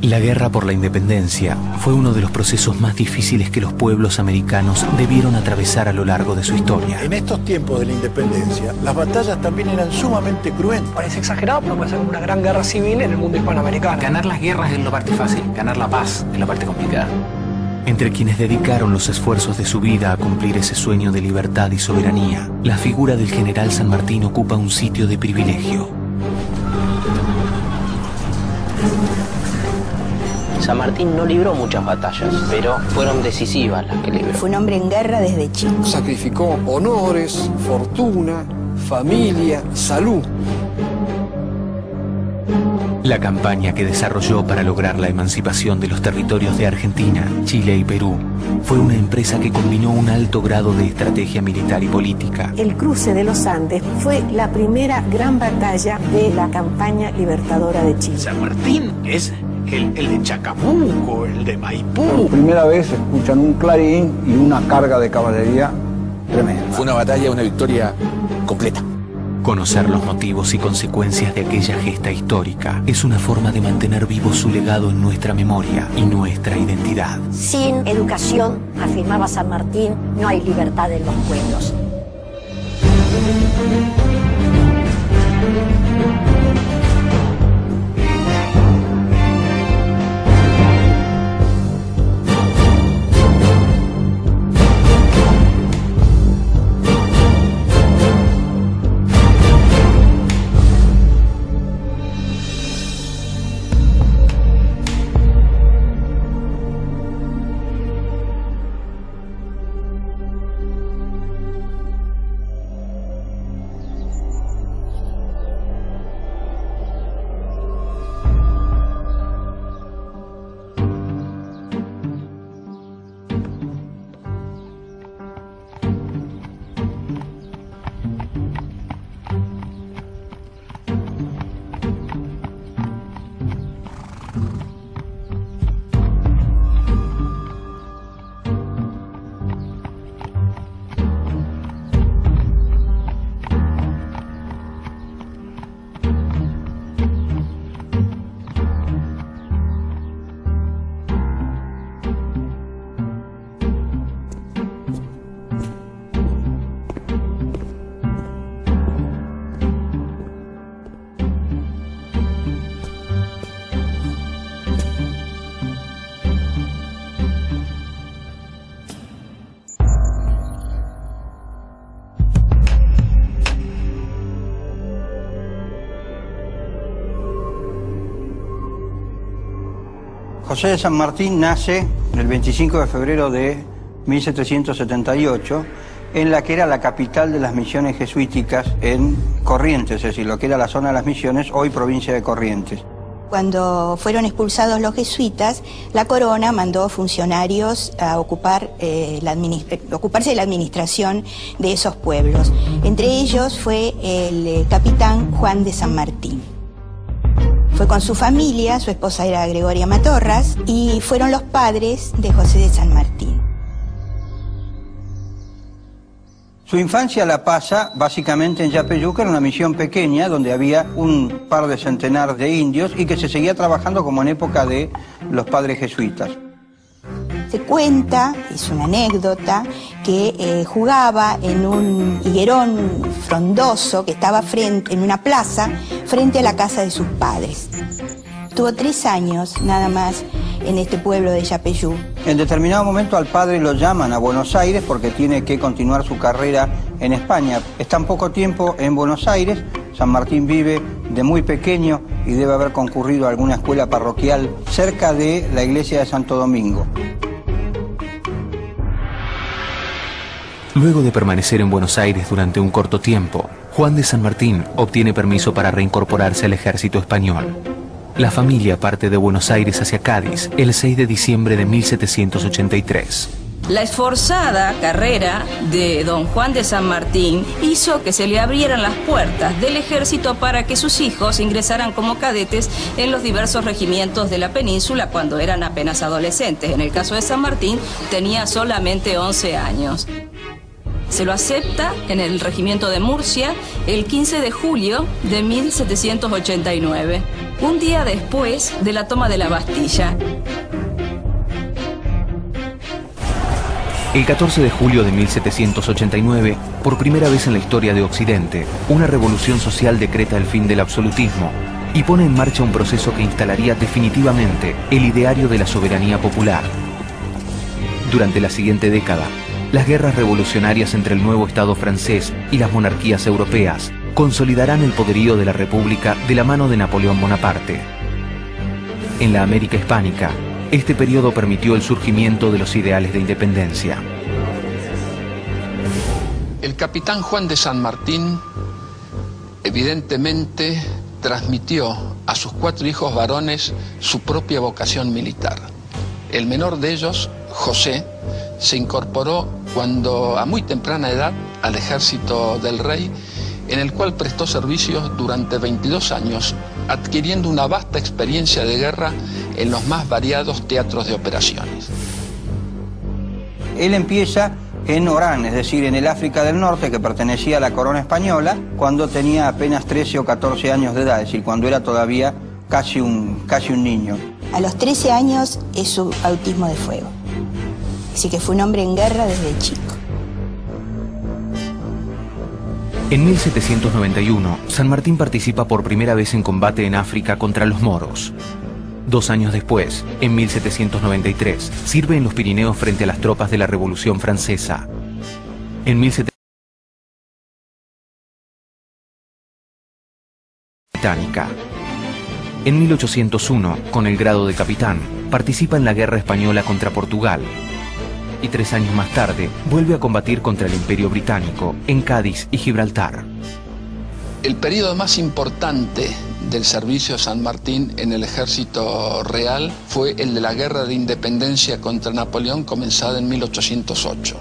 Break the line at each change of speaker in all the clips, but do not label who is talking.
La guerra por la independencia fue uno de los procesos más difíciles que los pueblos americanos debieron atravesar a lo largo de su historia.
En estos tiempos de la independencia, las batallas también eran sumamente cruentas.
Parece exagerado, pero puede ser como una gran guerra civil en el mundo hispanoamericano.
Ganar las guerras es la parte fácil, ganar la paz es la parte complicada.
Entre quienes dedicaron los esfuerzos de su vida a cumplir ese sueño de libertad y soberanía, la figura del general San Martín ocupa un sitio de privilegio.
San Martín no libró muchas batallas, pero fueron decisivas las que libró.
Fue un hombre en guerra desde chico.
Sacrificó honores, fortuna, familia, salud.
La campaña que desarrolló para lograr la emancipación de los territorios de Argentina, Chile y Perú fue una empresa que combinó un alto grado de estrategia militar y política.
El cruce de los Andes fue la primera gran batalla de la campaña libertadora de Chile.
San Martín es el de Chacabuco, el de Maipú.
Por primera vez escuchan un clarín y una carga de caballería tremenda.
Fue una batalla, una victoria completa.
Conocer los motivos y consecuencias de aquella gesta histórica es una forma de mantener vivo su legado en nuestra memoria y nuestra identidad.
Sin educación, afirmaba San Martín, no hay libertad en los pueblos.
José de San Martín nace el 25 de febrero de 1778 en la que era la capital de las misiones jesuíticas en Corrientes, es decir, lo que era la zona de las misiones, hoy provincia de Corrientes.
Cuando fueron expulsados los jesuitas, la corona mandó funcionarios a ocuparse de la administración de esos pueblos. Entre ellos fue el capitán Juan de San Martín. Fue con su familia, su esposa era Gregoria Matorras, y fueron los padres de José de San Martín.
Su infancia la pasa básicamente en Yapeyú, que era una misión pequeña donde había un par de centenar de indios y que se seguía trabajando como en época de los padres jesuitas.
Se cuenta, es una anécdota, que jugaba en un higuerón frondoso que estaba en una plaza frente a la casa de sus padres. Tuvo 3 años nada más en este pueblo de Yapeyú.
En determinado momento al padre lo llaman a Buenos Aires porque tiene que continuar su carrera en España. Está en poco tiempo en Buenos Aires. San Martín vive de muy pequeño y debe haber concurrido a alguna escuela parroquial cerca de la iglesia de Santo Domingo.
Luego de permanecer en Buenos Aires durante un corto tiempo, Juan de San Martín obtiene permiso para reincorporarse al ejército español. La familia parte de Buenos Aires hacia Cádiz el 6 de diciembre de 1783.
La esforzada carrera de don Juan de San Martín hizo que se le abrieran las puertas del ejército para que sus hijos ingresaran como cadetes en los diversos regimientos de la península cuando eran apenas adolescentes. En el caso de San Martín tenía solamente 11 años. Se lo acepta en el regimiento de Murcia el 15 de julio de 1789, un día después de la toma de la Bastilla.
El 14 de julio de 1789, por primera vez en la historia de Occidente, una revolución social decreta el fin del absolutismo y pone en marcha un proceso que instalaría definitivamente el ideario de la soberanía popular. Durante la siguiente década, las guerras revolucionarias entre el nuevo Estado francés y las monarquías europeas consolidarán el poderío de la República de la mano de Napoleón Bonaparte. En la América hispánica, este periodo permitió el surgimiento de los ideales de independencia.
El capitán Juan de San Martín evidentemente transmitió a sus 4 hijos varones su propia vocación militar. El menor de ellos, José, se incorporó cuando a muy temprana edad al ejército del rey, en el cual prestó servicios durante 22 años, adquiriendo una vasta experiencia de guerra en los más variados teatros de operaciones.
Él empieza en Orán, es decir, en el África del Norte, que pertenecía a la corona española, cuando tenía apenas 13 o 14 años de edad, es decir, cuando era todavía casi un niño.
A los 13 años es su bautismo de fuego. Así que fue un hombre en guerra desde chico.
En 1791, San Martín participa por primera vez en combate en África contra los moros. 2 años después, en 1793, sirve en los Pirineos frente a las tropas de la Revolución Francesa. En 1793, británica. En 1801, con el grado de capitán, participa en la Guerra Española contra Portugal. Y 3 años más tarde, vuelve a combatir contra el Imperio Británico en Cádiz y Gibraltar.
El periodo más importante del servicio de San Martín en el ejército real fue el de la Guerra de Independencia contra Napoleón, comenzada en 1808.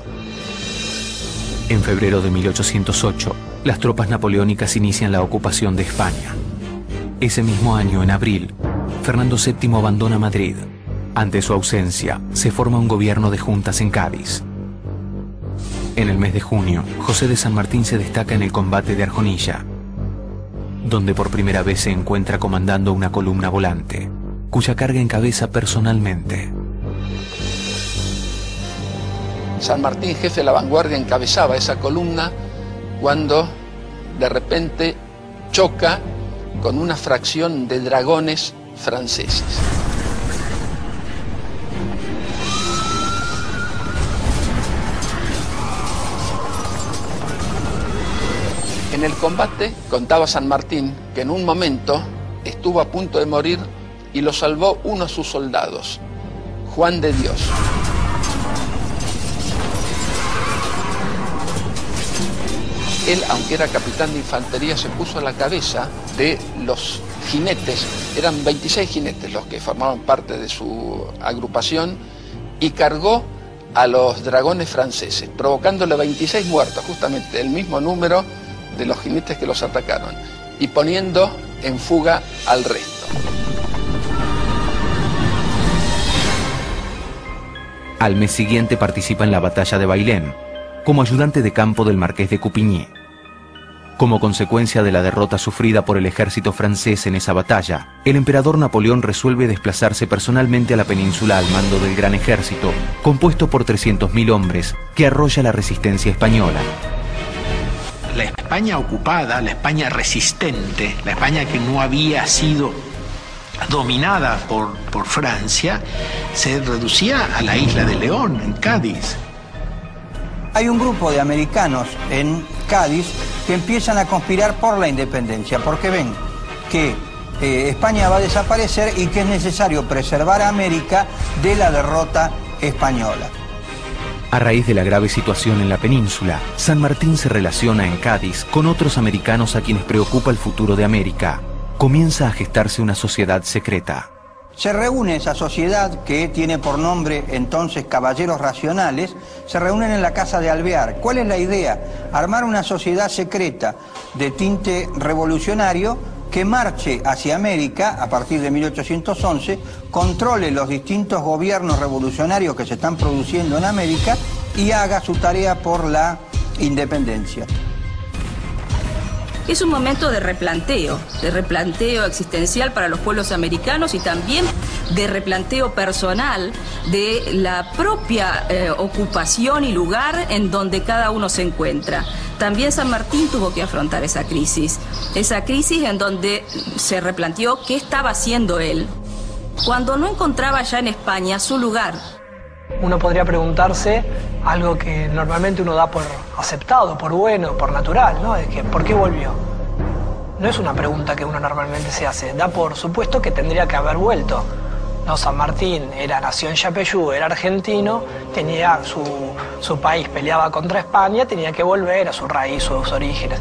En febrero de 1808, las tropas napoleónicas inician la ocupación de España. Ese mismo año, en abril, Fernando VII abandona Madrid. Ante su ausencia, se forma un gobierno de juntas en Cádiz. En el mes de junio, José de San Martín se destaca en el combate de Arjonilla, donde por primera vez se encuentra comandando una columna volante, cuya carga encabeza personalmente.
San Martín, jefe de la vanguardia, encabezaba esa columna cuando de repente choca con una fracción de dragones franceses. En el combate, contaba San Martín, que en un momento estuvo a punto de morir y lo salvó uno de sus soldados, Juan de Dios. Él, aunque era capitán de infantería, se puso a la cabeza de los jinetes. Eran 26 jinetes los que formaban parte de su agrupación y cargó a los dragones franceses, provocándole 26 muertos, justamente el mismo número de los jinetes que los atacaron, y poniendo en fuga al resto.
Al mes siguiente participa en la batalla de Bailén, como ayudante de campo del marqués de Coupigny. Como consecuencia de la derrota sufrida por el ejército francés en esa batalla, el emperador Napoleón resuelve desplazarse personalmente a la península al mando del gran ejército, compuesto por 300.000 hombres, que arrolla la resistencia española.
La España ocupada, la España resistente, la España que no había sido dominada por Francia, se reducía a la isla de León, en Cádiz.
Hay un grupo de americanos en Cádiz que empiezan a conspirar por la independencia, porque ven que España va a desaparecer y que es necesario preservar a América de la derrota española.
A raíz de la grave situación en la península, San Martín se relaciona en Cádiz con otros americanos a quienes preocupa el futuro de América. Comienza a gestarse una sociedad secreta.
Se reúne esa sociedad, que tiene por nombre entonces Caballeros Racionales, se reúnen en la casa de Alvear. ¿Cuál es la idea? Armar una sociedad secreta de tinte revolucionario que marche hacia América a partir de 1811, controle los distintos gobiernos revolucionarios que se están produciendo en América y haga su tarea por la independencia.
Es un momento de replanteo existencial para los pueblos americanos y también de replanteo personal de la propia ocupación y lugar en donde cada uno se encuentra. También San Martín tuvo que afrontar esa crisis en donde se replanteó qué estaba haciendo él cuando no encontraba ya en España su lugar.
Uno podría preguntarse algo que normalmente uno da por aceptado, por bueno, por natural, ¿no? Es que, ¿por qué volvió? No es una pregunta que uno normalmente se hace. Da por supuesto que tendría que haber vuelto. No, San Martín nació en Yapeyú, era argentino, tenía su país, peleaba contra España, tenía que volver a su raíz, sus orígenes.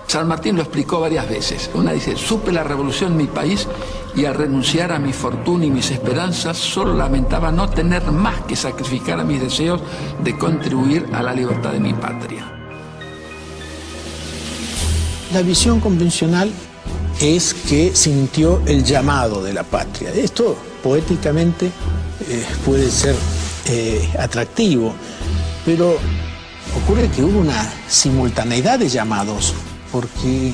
San Martín lo explicó varias veces. Una dice, supe la revolución en mi país y al renunciar a mi fortuna y mis esperanzas, solo lamentaba no tener más que sacrificar a mis deseos de contribuir a la libertad de mi patria.
La visión convencional es que sintió el llamado de la patria. Esto poéticamente puede ser atractivo, pero ocurre que hubo una simultaneidad de llamados, porque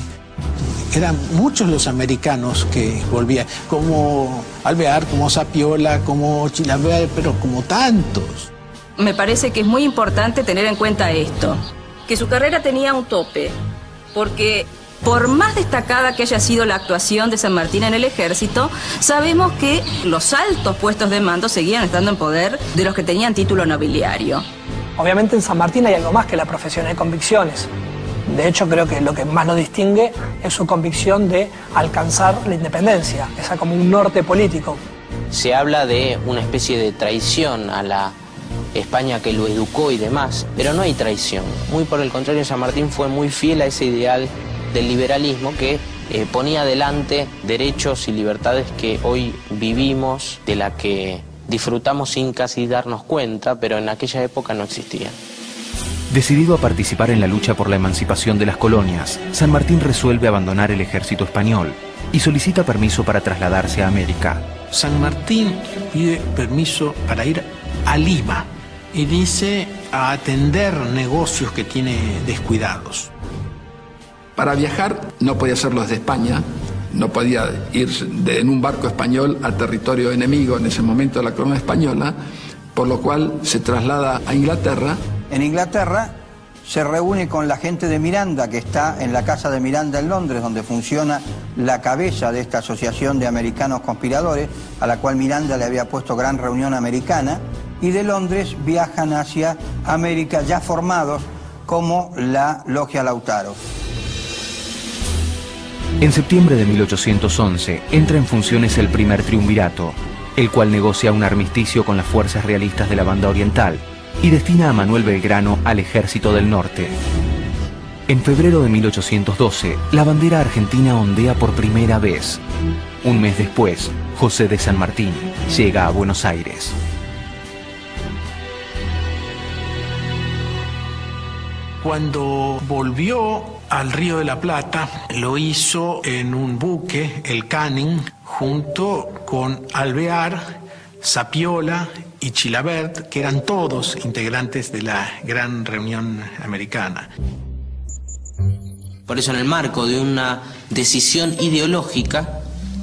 eran muchos los americanos que volvían, como Alvear, como Sapiola, como Chilavert, pero como tantos.
Me parece que es muy importante tener en cuenta esto, que su carrera tenía un tope, porque por más destacada que haya sido la actuación de San Martín en el ejército, sabemos que los altos puestos de mando seguían estando en poder de los que tenían título nobiliario.
Obviamente en San Martín hay algo más que la profesión, hay convicciones. De hecho, creo que lo que más lo distingue es su convicción de alcanzar la independencia, esa como un norte político.
Se habla de una especie de traición a la España que lo educó y demás, pero no hay traición. Muy por el contrario, San Martín fue muy fiel a ese ideal del liberalismo que ponía adelante derechos y libertades que hoy vivimos, de la que disfrutamos sin casi darnos cuenta, pero en aquella época no existían.
Decidido a participar en la lucha por la emancipación de las colonias, San Martín resuelve abandonar el ejército español y solicita permiso para trasladarse a América.
San Martín pide permiso para ir a Lima y dice a atender negocios que tiene descuidados.
Para viajar no podía hacerlo desde España, no podía ir en un barco español al territorio enemigo en ese momento de la corona española, por lo cual se traslada a Inglaterra.
En Inglaterra se reúne con la gente de Miranda, que está en la casa de Miranda en Londres, donde funciona la cabeza de esta asociación de americanos conspiradores, a la cual Miranda le había puesto Gran Reunión Americana, y de Londres viajan hacia América ya formados como la Logia Lautaro.
En septiembre de 1811 entra en funciones el primer triunvirato, el cual negocia un armisticio con las fuerzas realistas de la Banda Oriental y destina a Manuel Belgrano al Ejército del Norte. En febrero de 1812, la bandera argentina ondea por primera vez. Un mes después, José de San Martín llega a Buenos Aires.
Cuando volvió al Río de la Plata, lo hizo en un buque, el Canning, junto con Alvear, Sapiola y Chilavert, que eran todos integrantes de la Gran Reunión Americana.
Por eso, en el marco de una decisión ideológica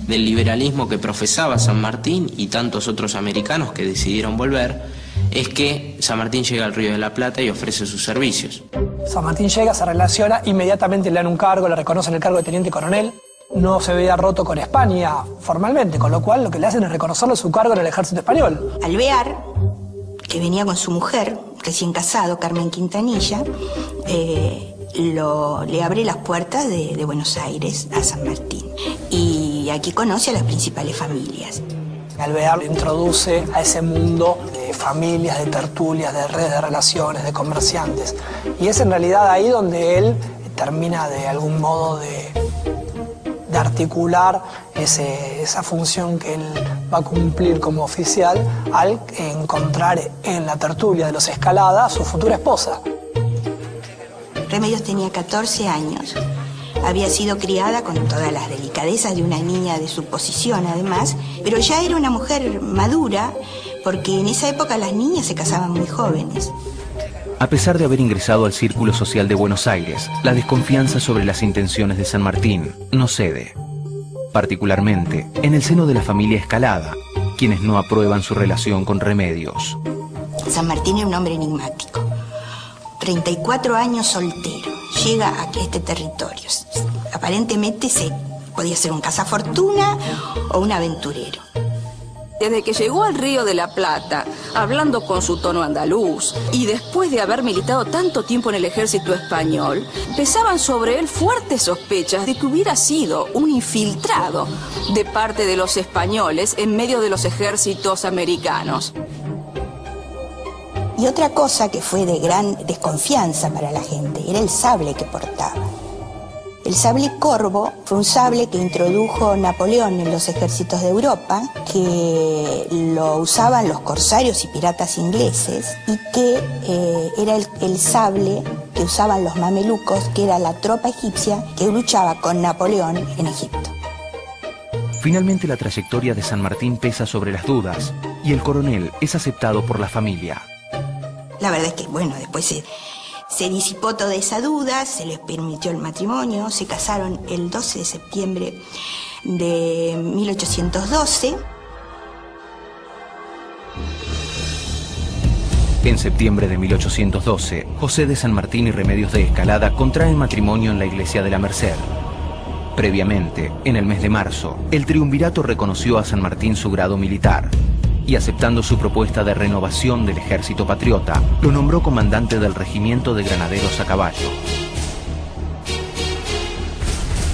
del liberalismo que profesaba San Martín y tantos otros americanos que decidieron volver, es que San Martín llega al Río de la Plata y ofrece sus servicios.
San Martín llega, se relaciona, inmediatamente le dan un cargo, le reconocen el cargo de teniente coronel. No se veía roto con España formalmente, con lo cual lo que le hacen es reconocerle su cargo en el ejército español.
Alvear, que venía con su mujer, recién casado, Carmen Quintanilla, le abre las puertas de Buenos Aires a San Martín. Y aquí conoce a las principales familias.
Alvear introduce a ese mundo de familias, de tertulias, de redes de relaciones, de comerciantes. Y es en realidad ahí donde él termina de algún modo de articular esa función que él va a cumplir como oficial al encontrar en la tertulia de los Escalada a su futura esposa.
Remedios tenía 14 años. Había sido criada con todas las delicadezas de una niña de su posición, además, pero ya era una mujer madura, porque en esa época las niñas se casaban muy jóvenes.
A pesar de haber ingresado al círculo social de Buenos Aires, la desconfianza sobre las intenciones de San Martín no cede. Particularmente en el seno de la familia Escalada, quienes no aprueban su relación con Remedios.
San Martín era un hombre enigmático. 34 años soltero. Llega a este territorio. Aparentemente podía ser un cazafortuna o un aventurero.
Desde que llegó al Río de la Plata, hablando con su tono andaluz, y después de haber militado tanto tiempo en el ejército español, pesaban sobre él fuertes sospechas de que hubiera sido un infiltrado de parte de los españoles en medio de los ejércitos americanos.
Y otra cosa que fue de gran desconfianza para la gente era el sable que portaba. El sable corvo fue un sable que introdujo Napoleón en los ejércitos de Europa, que lo usaban los corsarios y piratas ingleses y que era el sable que usaban los mamelucos, que era la tropa egipcia que luchaba con Napoleón en Egipto.
Finalmente la trayectoria de San Martín pesa sobre las dudas y el coronel es aceptado por la familia.
La verdad es que, bueno, después se disipó toda esa duda, se les permitió el matrimonio, se casaron el 12 de septiembre de 1812.
En septiembre de 1812, José de San Martín y Remedios de Escalada contraen matrimonio en la iglesia de la Merced. Previamente, en el mes de marzo, el triunvirato reconoció a San Martín su grado militar y, aceptando su propuesta de renovación del ejército patriota, lo nombró comandante del regimiento de granaderos a caballo.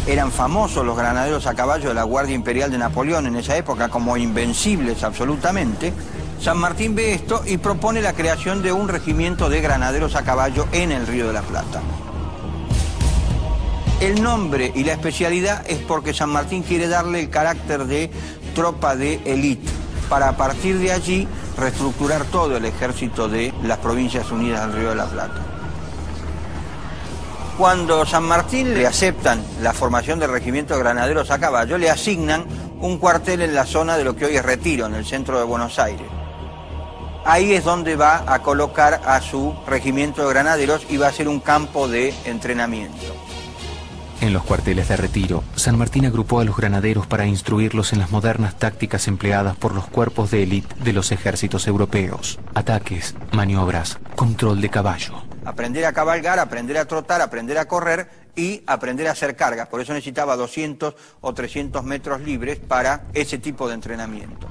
Eran famosos los granaderos a caballo de la Guardia Imperial de Napoleón en esa época como invencibles absolutamente. San Martín ve esto y propone la creación de un regimiento de granaderos a caballo en el Río de la Plata. El nombre y la especialidad es porque San Martín quiere darle el carácter de tropa de élite, para a partir de allí reestructurar todo el ejército de las Provincias Unidas del Río de la Plata. Cuando San Martín le aceptan la formación del regimiento de granaderos a caballo, le asignan un cuartel en la zona de lo que hoy es Retiro, en el centro de Buenos Aires. Ahí es donde va a colocar a su regimiento de granaderos y va a ser un campo de entrenamiento.
En los cuarteles de Retiro, San Martín agrupó a los granaderos para instruirlos en las modernas tácticas empleadas por los cuerpos de élite de los ejércitos europeos. Ataques, maniobras, control de caballo.
Aprender a cabalgar, aprender a trotar, aprender a correr y aprender a hacer cargas. Por eso necesitaba 200 o 300 metros libres para ese tipo de entrenamiento.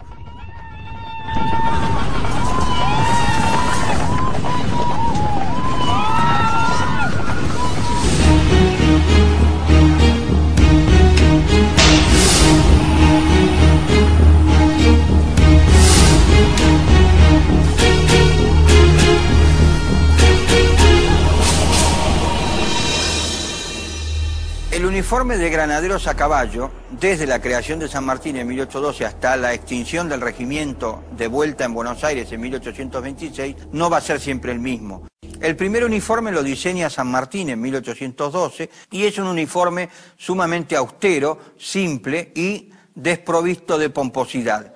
El uniforme de granaderos a caballo, desde la creación de San Martín en 1812 hasta la extinción del regimiento de vuelta en Buenos Aires en 1826, no va a ser siempre el mismo. El primer uniforme lo diseña San Martín en 1812 y es un uniforme sumamente austero, simple y desprovisto de pomposidad.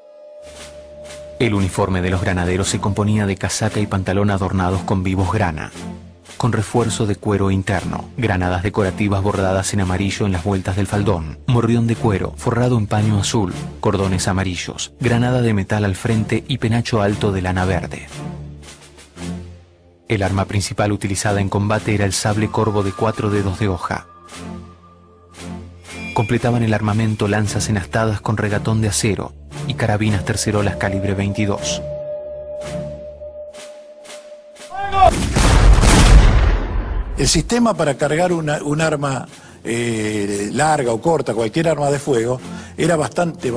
El uniforme de los granaderos se componía de casaca y pantalón adornados con vivos grana, con refuerzo de cuero interno, granadas decorativas bordadas en amarillo en las vueltas del faldón, morrión de cuero forrado en paño azul, cordones amarillos, granada de metal al frente y penacho alto de lana verde. El arma principal utilizada en combate era el sable corvo de 4 dedos de hoja. Completaban el armamento lanzas enastadas con regatón de acero y carabinas tercerolas calibre 22.
El sistema para cargar un arma larga o corta, cualquier arma de fuego, era bastante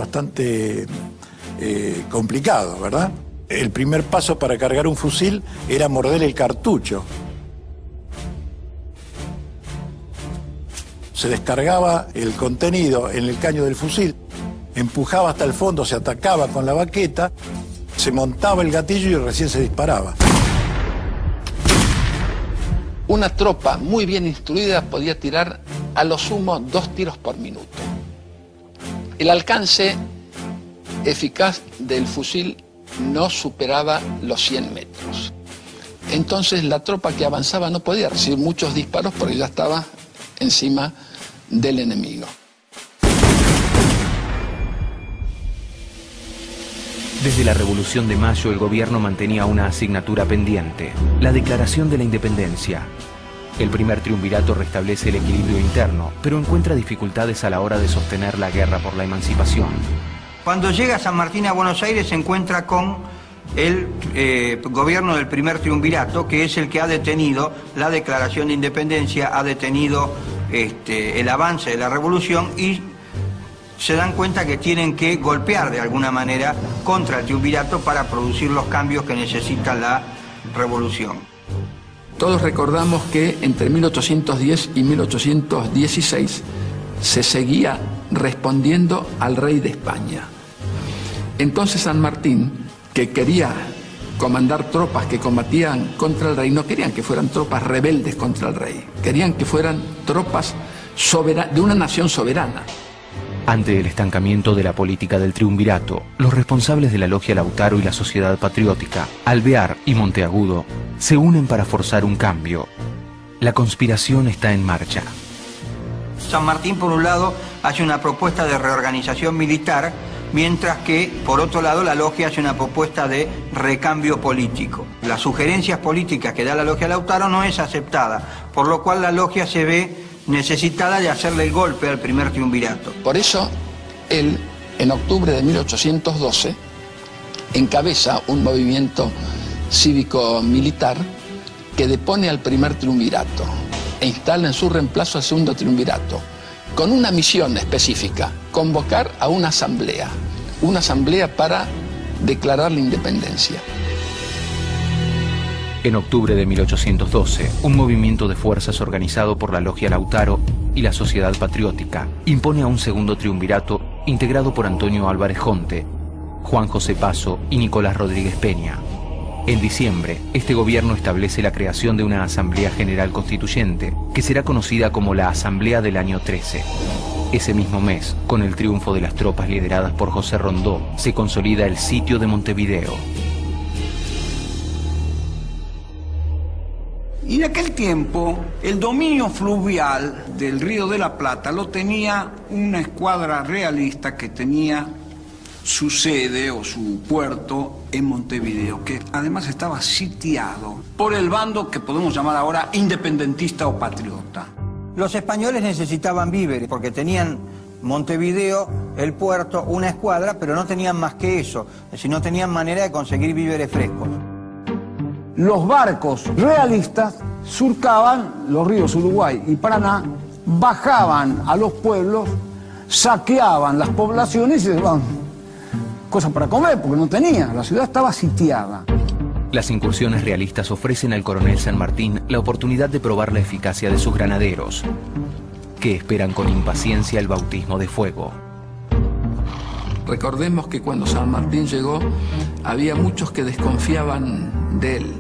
complicado, ¿verdad? El primer paso para cargar un fusil era morder el cartucho. Se descargaba el contenido en el caño del fusil, empujaba hasta el fondo, se atacaba con la baqueta, se montaba el gatillo y recién se disparaba.
Una tropa muy bien instruida podía tirar a lo sumo 2 tiros por minuto. El alcance eficaz del fusil no superaba los 100 metros. Entonces la tropa que avanzaba no podía recibir muchos disparos porque ya estaba encima del enemigo.
Desde la Revolución de Mayo, el gobierno mantenía una asignatura pendiente, la Declaración de la Independencia. El primer triunvirato restablece el equilibrio interno, pero encuentra dificultades a la hora de sostener la guerra por la emancipación.
Cuando llega San Martín a Buenos Aires se encuentra con el gobierno del primer triunvirato, que es el que ha detenido la Declaración de Independencia, ha detenido el avance de la revolución y se dan cuenta que tienen que golpear de alguna manera contra el triunvirato para producir los cambios que necesita la revolución.
Todos recordamos que entre 1810 y 1816 se seguía respondiendo al rey de España. Entonces San Martín, que quería comandar tropas que combatían contra el rey, no querían que fueran tropas rebeldes contra el rey, querían que fueran tropas de una nación soberana.
Ante el estancamiento de la política del triunvirato, los responsables de la Logia Lautaro y la Sociedad Patriótica, Alvear y Monteagudo, se unen para forzar un cambio. La conspiración está en marcha.
San Martín, por un lado, hace una propuesta de reorganización militar, mientras que, por otro lado, la Logia hace una propuesta de recambio político. Las sugerencias políticas que da la Logia Lautaro no es aceptada, por lo cual la Logia se ve necesitada de hacerle el golpe al primer triunvirato.
Por eso, él, en octubre de 1812, encabeza un movimiento cívico-militar que depone al primer triunvirato e instala en su reemplazo al segundo triunvirato, con una misión específica: convocar a una asamblea para declarar la independencia.
En octubre de 1812, un movimiento de fuerzas organizado por la Logia Lautaro y la Sociedad Patriótica impone a un segundo triunvirato integrado por Antonio Álvarez Jonte, Juan José Paso y Nicolás Rodríguez Peña. En diciembre, este gobierno establece la creación de una Asamblea General Constituyente, que será conocida como la Asamblea del Año 13. Ese mismo mes, con el triunfo de las tropas lideradas por José Rondó, se consolida el sitio de Montevideo.
Y en aquel tiempo, el dominio fluvial del Río de la Plata lo tenía una escuadra realista que tenía su sede o su puerto en Montevideo, que además estaba sitiado por el bando que podemos llamar ahora independentista o patriota.
Los españoles necesitaban víveres porque tenían Montevideo, el puerto, una escuadra, pero no tenían más que eso, es decir, no tenían manera de conseguir víveres frescos.
Los barcos realistas surcaban los ríos Uruguay y Paraná, bajaban a los pueblos, saqueaban las poblaciones y se daban cosas para comer, porque no tenía, la ciudad estaba sitiada.
Las incursiones realistas ofrecen al coronel San Martín la oportunidad de probar la eficacia de sus granaderos, que esperan con impaciencia el bautismo de fuego.
Recordemos que cuando San Martín llegó, había muchos que desconfiaban de él.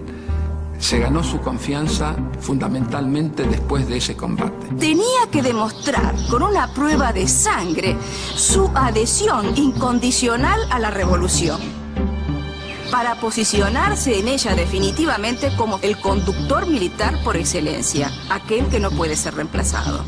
Se ganó su confianza fundamentalmente después de ese combate.
Tenía que demostrar con una prueba de sangre su adhesión incondicional a la revolución, para posicionarse en ella definitivamente como el conductor militar por excelencia, aquel que no puede ser reemplazado.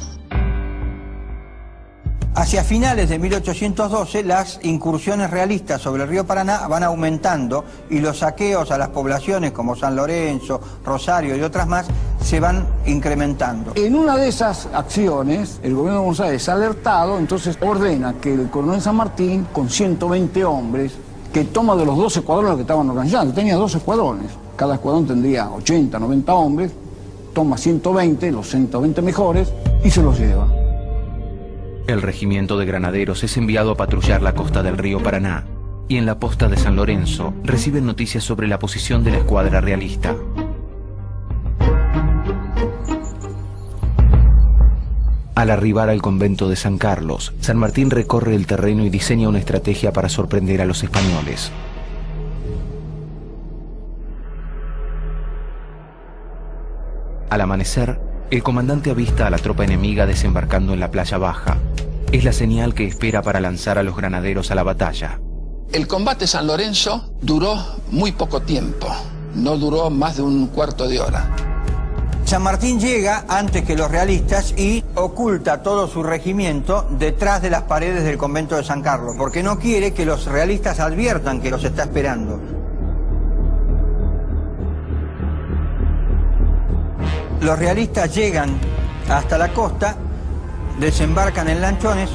Hacia finales de 1812, las incursiones realistas sobre el río Paraná van aumentando y los saqueos a las poblaciones como San Lorenzo, Rosario y otras más se van incrementando.
En una de esas acciones, el gobierno de Buenos Aires, alertado, entonces ordena que el coronel San Martín, con 120 hombres, que toma de los 12 escuadrones que estaban organizando, tenía 12 escuadrones, cada escuadrón tendría 80, 90 hombres, toma 120, los 120 mejores, y se los lleva.
El regimiento de granaderos es enviado a patrullar la costa del río Paraná y en la posta de San Lorenzo reciben noticias sobre la posición de la escuadra realista. Al arribar al convento de San Carlos, San Martín recorre el terreno y diseña una estrategia para sorprender a los españoles. Al amanecer, el comandante avista a la tropa enemiga desembarcando en la playa baja. Es la señal que espera para lanzar a los granaderos a la batalla.
El combate San Lorenzo duró muy poco tiempo. no duró más de un cuarto de hora.
San Martín llega antes que los realistas y oculta todo su regimiento detrás de las paredes del convento de San Carlos, porque no quiere que los realistas adviertan que los está esperando. Los realistas llegan hasta la costa, desembarcan en lanchones,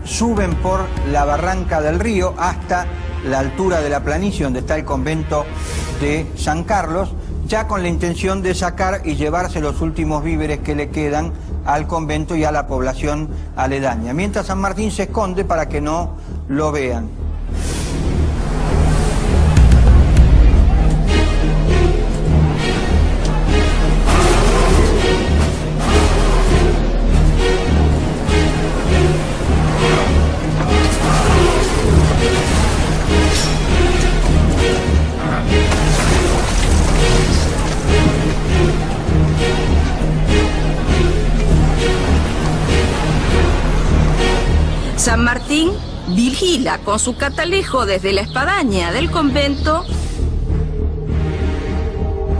suben por la barranca del río hasta la altura de la planicie donde está el convento de San Carlos, ya con la intención de sacar y llevarse los últimos víveres que le quedan al convento y a la población aledaña, mientras San Martín se esconde para que no lo vean.
San Martín vigila con su catalejo desde la espadaña del convento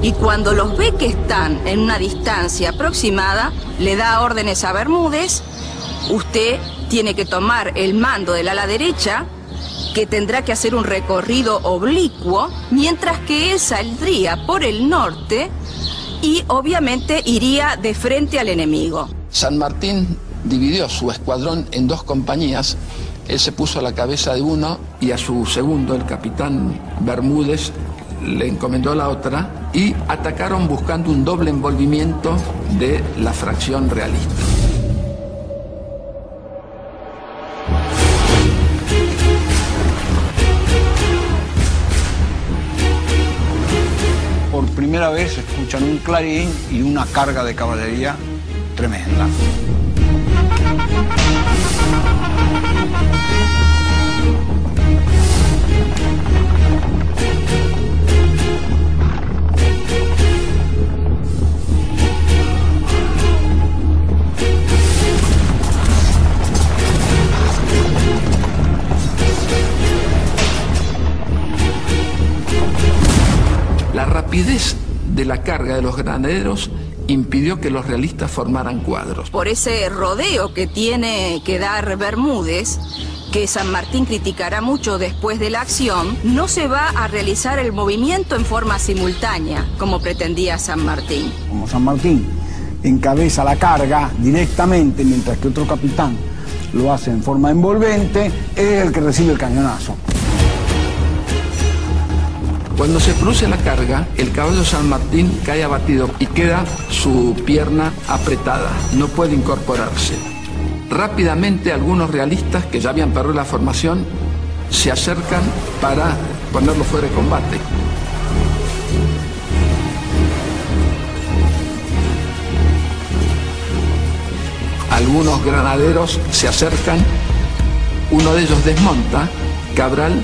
y cuando los ve que están en una distancia aproximada, le da órdenes a Bermúdez: usted tiene que tomar el mando del ala derecha, que tendrá que hacer un recorrido oblicuo, mientras que él saldría por el norte y obviamente iría de frente al enemigo.
San Martín dividió su escuadrón en dos compañías. Él se puso a la cabeza de uno y a su segundo, el capitán Bermúdez, le encomendó la otra y atacaron buscando un doble envolvimiento de la fracción realista.
Por primera vez escuchan un clarín y una carga de caballería tremenda.
La rapidez de la carga de los granaderos impidió que los realistas formaran cuadros.
Por ese rodeo que tiene que dar Bermúdez, que San Martín criticará mucho después de la acción, no se va a realizar el movimiento en forma simultánea, como pretendía San Martín.
Como San Martín encabeza la carga directamente, mientras que otro capitán lo hace en forma envolvente, es el que recibe el cañonazo.
Cuando se produce la carga, el caballo de San Martín cae abatido y queda su pierna apretada, no puede incorporarse. Rápidamente algunos realistas que ya habían perdido la formación se acercan para ponerlo fuera de combate. Algunos granaderos se acercan, uno de ellos desmonta, Cabral,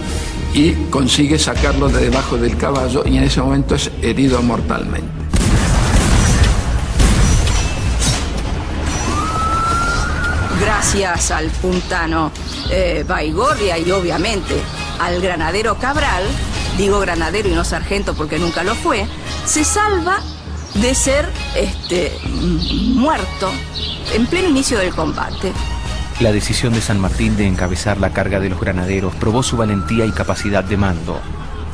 y consigue sacarlo de debajo del caballo y en ese momento es herido mortalmente.
Gracias al puntano Baigorria y obviamente al granadero Cabral, digo granadero y no sargento porque nunca lo fue, se salva de ser muerto en pleno inicio del combate.
La decisión de San Martín de encabezar la carga de los granaderos probó su valentía y capacidad de mando,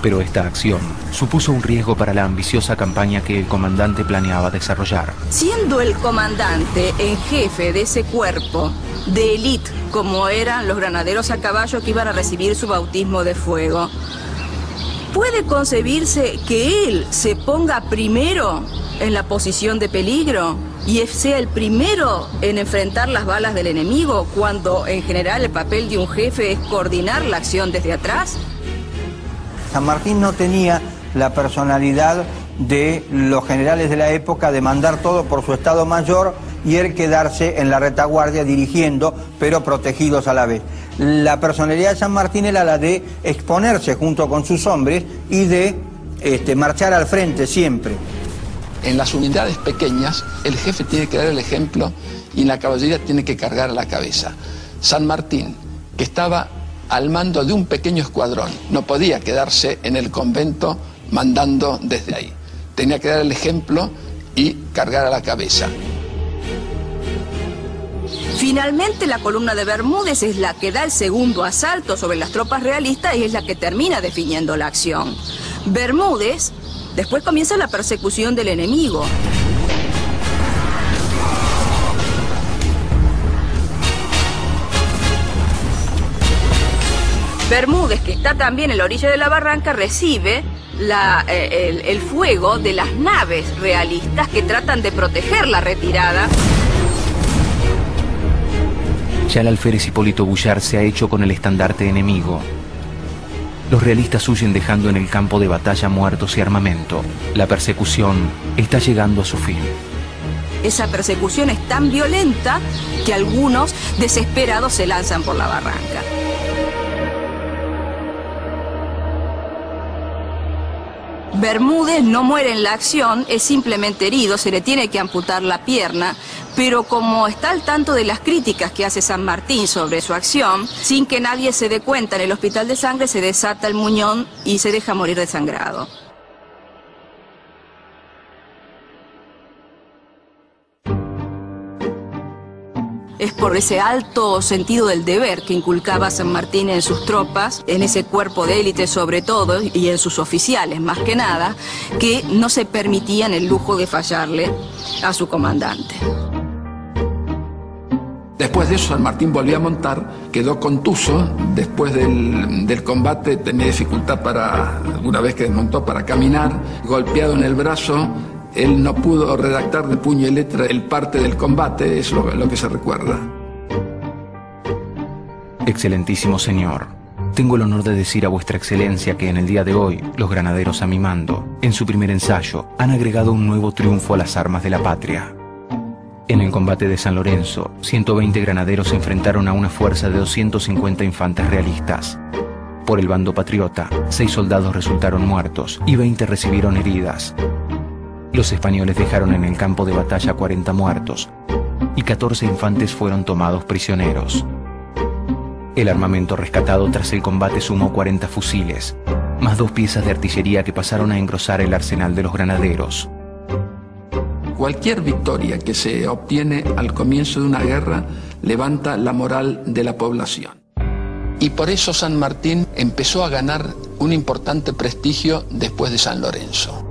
pero esta acción supuso un riesgo para la ambiciosa campaña que el comandante planeaba desarrollar.
Siendo el comandante en jefe de ese cuerpo de élite, como eran los granaderos a caballo que iban a recibir su bautismo de fuego, ¿puede concebirse que él se ponga primero en la posición de peligro y sea el primero en enfrentar las balas del enemigo, cuando en general el papel de un jefe es coordinar la acción desde atrás?
San Martín no tenía la personalidad de los generales de la época de mandar todo por su estado mayor y él quedarse en la retaguardia dirigiendo, pero protegidos a la vez. La personalidad de San Martín era la de exponerse junto con sus hombres y de marchar al frente siempre.
En las unidades pequeñas, el jefe tiene que dar el ejemplo y la caballería tiene que cargar a la cabeza. San Martín, que estaba al mando de un pequeño escuadrón, no podía quedarse en el convento mandando desde ahí. Tenía que dar el ejemplo y cargar a la cabeza.
Finalmente, la columna de Bermúdez es la que da el segundo asalto sobre las tropas realistas y es la que termina definiendo la acción. Bermúdez, después comienza la persecución del enemigo. Bermúdez, que está también en la orilla de la barranca, recibe el fuego de las naves realistas que tratan de proteger la retirada.
Ya el alférez Hipólito Boullard se ha hecho con el estandarte enemigo. Los realistas huyen dejando en el campo de batalla muertos y armamento. La persecución está llegando a su fin.
Esa persecución es tan violenta que algunos desesperados se lanzan por la barranca. Bermúdez no muere en la acción, es simplemente herido, se le tiene que amputar la pierna, pero como está al tanto de las críticas que hace San Martín sobre su acción, sin que nadie se dé cuenta, en el hospital de sangre se desata el muñón y se deja morir desangrado. Es por ese alto sentido del deber que inculcaba San Martín en sus tropas, en ese cuerpo de élite sobre todo, y en sus oficiales más que nada, que no se permitían el lujo de fallarle a su comandante.
Después de eso, San Martín volvió a montar, quedó contuso, después del combate tenía dificultad una vez que desmontó, para caminar, golpeado en el brazo. Él no pudo redactar de puño y letra el parte del combate, es lo que se recuerda.
Excelentísimo señor, tengo el honor de decir a vuestra excelencia que en el día de hoy, los granaderos a mi mando, en su primer ensayo, han agregado un nuevo triunfo a las armas de la patria. En el combate de San Lorenzo, 120 granaderos se enfrentaron a una fuerza de 250 infantes realistas. Por el bando patriota, 6 soldados resultaron muertos y 20 recibieron heridas. Los españoles dejaron en el campo de batalla 40 muertos y 14 infantes fueron tomados prisioneros. El armamento rescatado tras el combate sumó 40 fusiles, más 2 piezas de artillería que pasaron a engrosar el arsenal de los granaderos.
Cualquier victoria que se obtiene al comienzo de una guerra levanta la moral de la población. Y por eso San Martín empezó a ganar un importante prestigio después de San Lorenzo.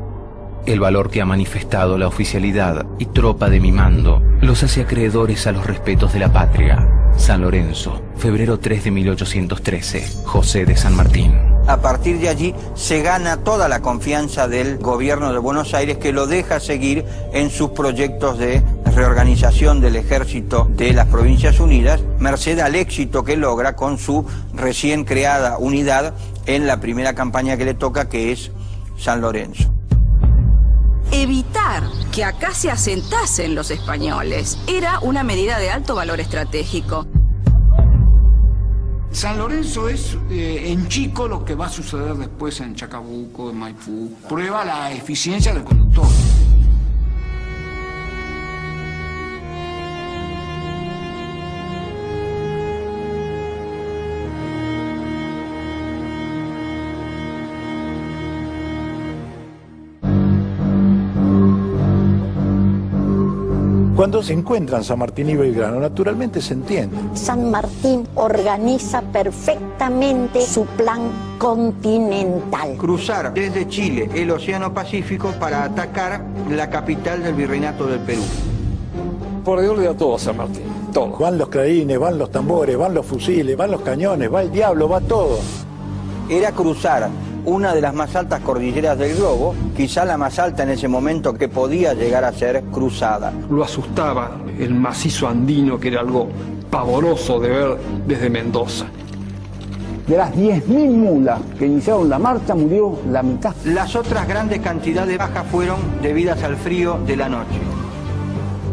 El valor que ha manifestado la oficialidad y tropa de mi mando los hace acreedores a los respetos de la patria. San Lorenzo, febrero 3 de 1813, José de San Martín.
A partir de allí se gana toda la confianza del gobierno de Buenos Aires, que lo deja seguir en sus proyectos de reorganización del ejército de las Provincias Unidas, merced al éxito que logra con su recién creada unidad en la primera campaña que le toca, que es San Lorenzo.
Evitar que acá se asentasen los españoles era una medida de alto valor estratégico.
San Lorenzo es en chico lo que va a suceder después en Chacabuco, en Maipú. Prueba la eficiencia del conductor.
Cuando se encuentran San Martín y Belgrano, naturalmente se entiende.
San Martín organiza perfectamente su plan continental.
Cruzar desde Chile el Océano Pacífico para atacar la capital del Virreinato del Perú.
Por Dios le da todo a San Martín, todo.
Van los clarines, van los tambores, van los fusiles, van los cañones, va el diablo, va todo.
Era cruzar una de las más altas cordilleras del globo, quizá la más alta en ese momento que podía llegar a ser cruzada.
Lo asustaba el macizo andino, que era algo pavoroso de ver desde Mendoza.
De las 10.000 mulas que iniciaron la marcha, murió la mitad.
Las otras grandes cantidades de bajas fueron debidas al frío de la noche.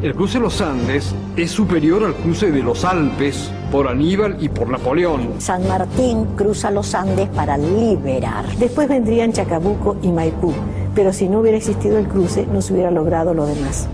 El cruce de los Andes es superior al cruce de los Alpes por Aníbal y por Napoleón.
San Martín cruza los Andes para liberar.
Después vendrían Chacabuco y Maipú, pero si no hubiera existido el cruce, no se hubiera logrado lo demás.